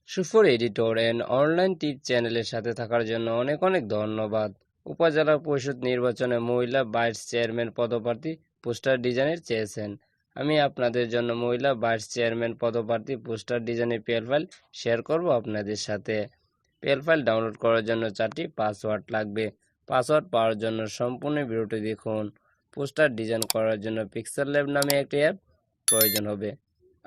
সুফর editor and online টিপ চ্যানেলের সাথে থাকার জন্য অনেক অনেক ধন্যবাদ। উপজেলা পরিষদ নির্বাচনে মহিলা ভাইস চেয়ারম্যান পদপ্রার্থী পোস্টার ডিজাইনের চেয়েছেন। আমি আপনাদের জন্য মহিলা ভাইস চেয়ারম্যান পদপ্রার্থী পোস্টার ডিজাইনের পিএল ফাইল শেয়ার করব আপনাদের সাথে। পিএল ফাইল ডাউনলোড করার জন্য 4টি পাসওয়ার্ড লাগবে। পাসওয়ার্ড পাওয়ার জন্য সম্পূর্ণ ভিডিওটি দেখুন। পোস্টার ডিজাইন করার জন্য পিক্সেল ল্যাব নামে একটি অ্যাপ প্রয়োজন হবে।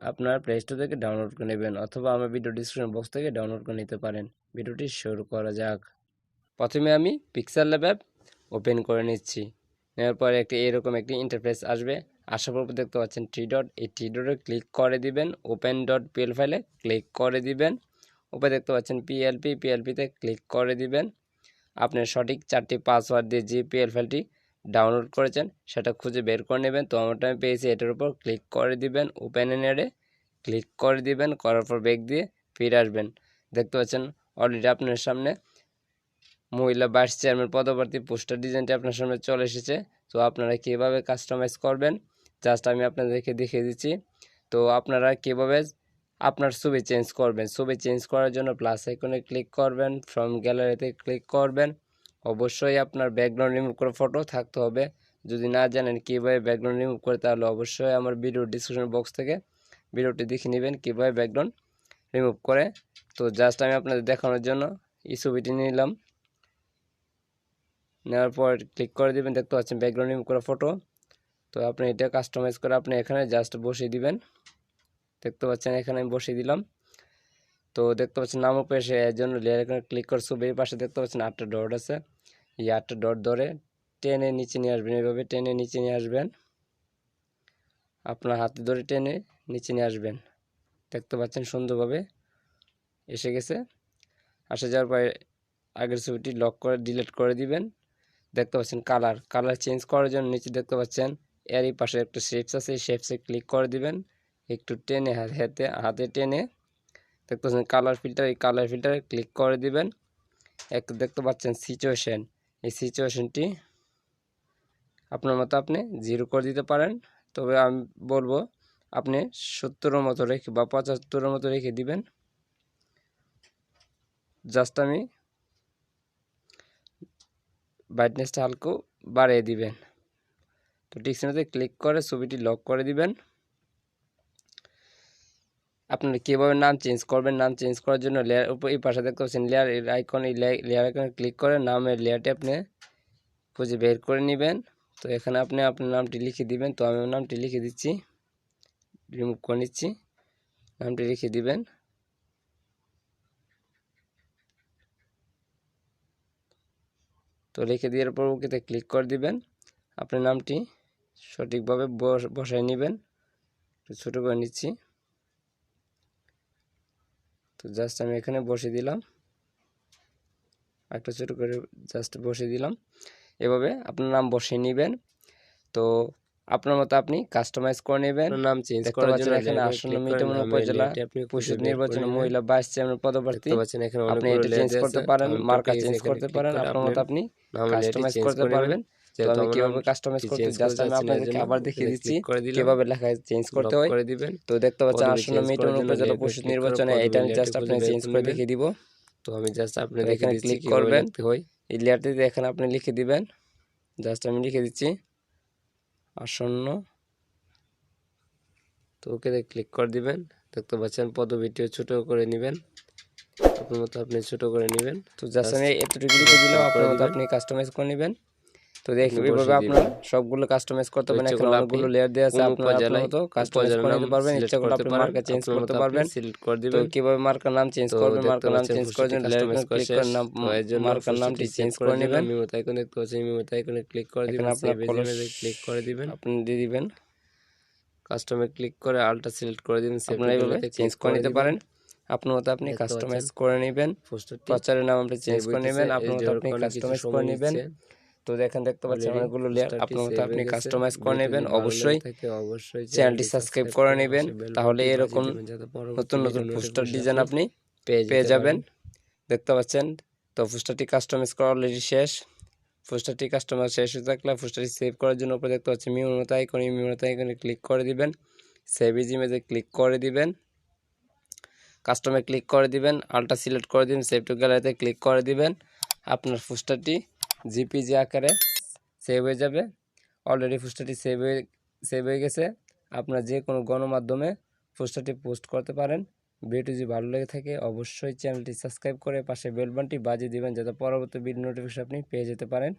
আপনার প্লে স্টোর থেকে ডাউনলোড করে নেবেন অথবা আমার ভিডিও ডিসক্রিপশন বক্স থেকে ডাউনলোড করে নিতে পারেন। ভিডিওটি শুরু করা যাক। প্রথমে আমি পিক্সেল ল্যাব অ্যাপ ওপেন করে নিচ্ছি। নেওয়ার পরে এরকম একটি ইন্টারফেস আসবে। আসার পর দেখতে পাচ্ছেন থ্রি ডট, এই থ্রি ডটে ক্লিক করে দিবেন। ওপেন ডট পিএল ফাইলে ক্লিক করে দিবেন। উপরে দেখতে পাচ্ছেন পিএলপিতে ক্লিক করে দিবেন। আপনি সঠিক 4টি পাসওয়ার্ড দিয়ে যে পিএল ফাইলটি ডাউনলোড করেছেন সেটা খুঁজে বের করে নেবেন। তো আমারটা আমি পেয়েছি, এটার উপর ক্লিক করে দিবেন। ওপেন এন এডে ক্লিক করে দিবেন। করার পর ব্যাক দিয়ে ফিরে আসবেন। দেখতে পাচ্ছেন অলরেডি আপনার সামনে মহিলা ভাইস চেয়ারম্যান পদপ্রার্থী পোস্টার ডিজাইনটি আপনার সামনে চলে এসেছে। তো আপনারা কীভাবে কাস্টমাইজ করবেন জাস্ট আমি আপনাদেরকে দেখিয়ে দিচ্ছি। তো আপনারা কীভাবে আপনার ছবি চেঞ্জ করবেন, ছবি চেঞ্জ করার জন্য প্লাস আইকনে ক্লিক করবেন, ফ্রম গ্যালারিতে ক্লিক করবেন। অবশ্যই আপনার ব্যাকগ্রাউন্ড রিমুভ করে ফটো থাকতে হবে। যদি না জানেন কীভাবে ব্যাকগ্রাউন্ড রিমুভ করে তাহলে অবশ্যই আমার ভিডিও ডিসক্রিপশন বক্স থেকে ভিডিওটি দেখে নেবেন কীভাবে ব্যাকগ্রাউন্ড রিমুভ করে। তো জাস্ট আমি আপনাদের দেখানোর জন্য এই ছবিটি নিলাম। নেওয়ার পর ক্লিক করে দিবেন। দেখতে পাচ্ছেন ব্যাকগ্রাউন্ড রিমুভ করা ফটো। তো আপনি এটা কাস্টমাইজ করে আপনি এখানে জাস্ট বসিয়ে দিবেন। দেখতে পাচ্ছেন এখানে আমি বসিয়ে দিলাম। তো দেখতে পাচ্ছেন নাম পেশে এর জন্য লেয়ার এখানে ক্লিক করে ছবির পাশে দেখতে পাচ্ছেন 8টা ডট আছে। এই 8টা ডট ধরে টেনে নিচে নিয়ে আসবেন। এইভাবে টেনে নিচে নিয়ে আসবেন। আপনার হাতে ধরে টেনে নিচে নিয়ে আসবেন। দেখতে পাচ্ছেন সুন্দরভাবে এসে গেছে। আসে যাওয়ার পরে আগের ছবিটি লক করে ডিলিট করে দিবেন। দেখতে পাচ্ছেন কালার চেঞ্জ করার জন্য নিচে দেখতে পাচ্ছেন এরই পাশে একটা শেপস আছে, এই শেপসে ক্লিক করে দিবেন। একটু টেনে হাতে টেনে দেখতে পাচ্ছেন কালার ফিল্টার, এই কালার ফিল্টারে ক্লিক করে দিবেন। দেখতে পাচ্ছেন সিচুয়েশন, এই সিচুয়েশনটি আপনার মতো আপনি 0 করে দিতে পারেন। তবে আমি বলবো আপনি 70-এর মতো রেখে বা 75-এর মতো রেখে দিবেন। জাস্ট আমি ব্রাইটনেসটা হালকা বাড়িয়ে দিবেন। তো টিকচিহ্নতে ক্লিক করে ছবিটি লক করে দিবেন। আপনারা কীভাবে নাম চেঞ্জ করবেন, নাম চেঞ্জ করার জন্য লেয়ার উপর এই পাশে দেখতে পাচ্ছেন লেয়ার আইকন, এই লেয়ার আইকনে ক্লিক করে নামের লেয়ারটি আপনি খুঁজে বের করে নেবেন। তো এখানে আপনি আপনার নামটি লিখে দিবেন। তো আমি নামটি লিখে দিচ্ছি, রিমুভ করে নিচ্ছি। নামটি লিখে দিবেন। তো লিখে দেওয়ার পর ওকেতে ক্লিক করে দিবেন। আপনার নামটি সঠিকভাবে বসায় নেবেন। ছোটো করে নিচ্ছি। তো জাস্ট আমি এখানে বসিয়ে দিলাম, একটা ছোটো করে জাস্ট বসিয়ে দিলাম। এভাবে আপনার নাম বসিয়ে নেবেন। তো আপনার মতো আপনি কাস্টমাইজ করে নেবেন। নাম চেঞ্জ করার জন্য এখানে আসন্ন মিঠামন উপজেলা পরিষদ নির্বাচনে মহিলা ভাইস চেয়ারম্যান পদপ্রার্থী আপনি এটা চেঞ্জ করতে পারেন, মার্কা চেঞ্জ করতে পারেন, আপনার মতো আপনি কাস্টমাইজ করতে পারবেন। তো আমি কিভাবে কাস্টমাইজ করতে জাস্ট আমি আপনাদেরকে আবার দেখিয়ে দিচ্ছি কিভাবে লেখা চেঞ্জ করতে হয়। তো দেখতে পাচ্ছেন আসন্ন মিঠামন উপজেলা পরিষদ নির্বাচনে এটা আমি জাস্ট আপনাকে চেঞ্জ করে দেখিয়ে দিব। তো আমি জাস্ট আপনি এখানে ক্লিক করবেন, এই লেয়ারটিতে এখানে আপনি লিখে দিবেন। জাস্ট আমি লিখে দিচ্ছি আসন্ন। তো ওকে ক্লিক করে দিবেন। দেখতে পাচ্ছেন পদবিটিও ছোট করে নেবেন, আপনার মতো আপনি ছোট করে নেবেন। তো জাস্ট আমি এতটুকু লিখে দিলাম, আপনার মতো আপনি কাস্টমাইজ করে নেবেন। তো দেখুন এইভাবে আপনারা সবগুলো কাস্টমাইজ করতে পারেন। এখানে অনেকগুলো লেয়ার দেওয়া আছে, আপনারা আপনার মতো কাস্টমাইজ করে নিতে পারবেন। ইচ্ছা করলে আপনি মার্কা চেঞ্জ করতে পারবেন। তো কিভাবে মার্কার নাম চেঞ্জ করবেন, মার্কার নাম চেঞ্জ করার জন্য লেয়ার আইকনে ক্লিক করে মার্কার নামটি চেঞ্জ করে নেবেন। মিমো আইকনে দেখতে পাচ্ছেন, মিমো আইকনে ক্লিক করে দিবেন, আপনার কলমে ক্লিক করে দিবেন, আপনি দিয়ে দিবেন। কাস্টমে ক্লিক করে আলটা সিলেক্ট করে দিবেন। আপনারা এইভাবে চেঞ্জ করে নিতে পারেন। আপনার মতো আপনি কাস্টমাইজ করে নেবেন। প্রচারের নাম আপনি চেঞ্জ করে নেবেন, আপনার মতো আপনি কাস্টমাইজ করে নেবেন। তো দেখেন দেখতে পাচ্ছেন অনেকগুলো লেয়ার, আপনার মতো আপনি কাস্টমাইজ করে নেবেন। অবশ্যই চ্যানেলটি সাবস্ক্রাইব করে নেবেন, তাহলে এরকম নতুন নতুন পোস্টার ডিজাইন আপনি পেয়ে যাবেন। দেখতে পাচ্ছেন তো পোস্টারটি কাস্টমাইজ করা অলরেডি শেষ। পোস্টারটি কাস্টমার শেষ হয়ে থাকলে পোস্টারটি সেভ করার জন্য উপরে দেখতে পাচ্ছেন মিমো আইকন, মিমো আইকনে ক্লিক করে দিবেন। সেভ ইজ ইমেজে ক্লিক করে দিবেন। কাস্টমে ক্লিক করে দিবেন, আলটা সিলেক্ট করে দিবেন, সেভ টু গ্যালারিতে ক্লিক করে দিবেন। আপনার পোস্টারটি জিপিজি আকারে সেভ হয়ে যাবে। অলরেডি পোস্টারটি সেভ হয়ে গেছে। আপনার যে কোনো গণমাধ্যমে পোস্টারটি পোস্ট করতে পারেন। ভিডিওটি যদি ভালো লেগে থাকে অবশ্যই চ্যানেলটি সাবস্ক্রাইব করে পাশে বেল বাটনটি বাজিয়ে দিবেন, যাতে পরবর্তী ভিডিও নোটিফিকেশন আপনি পেয়ে যেতে পারেন।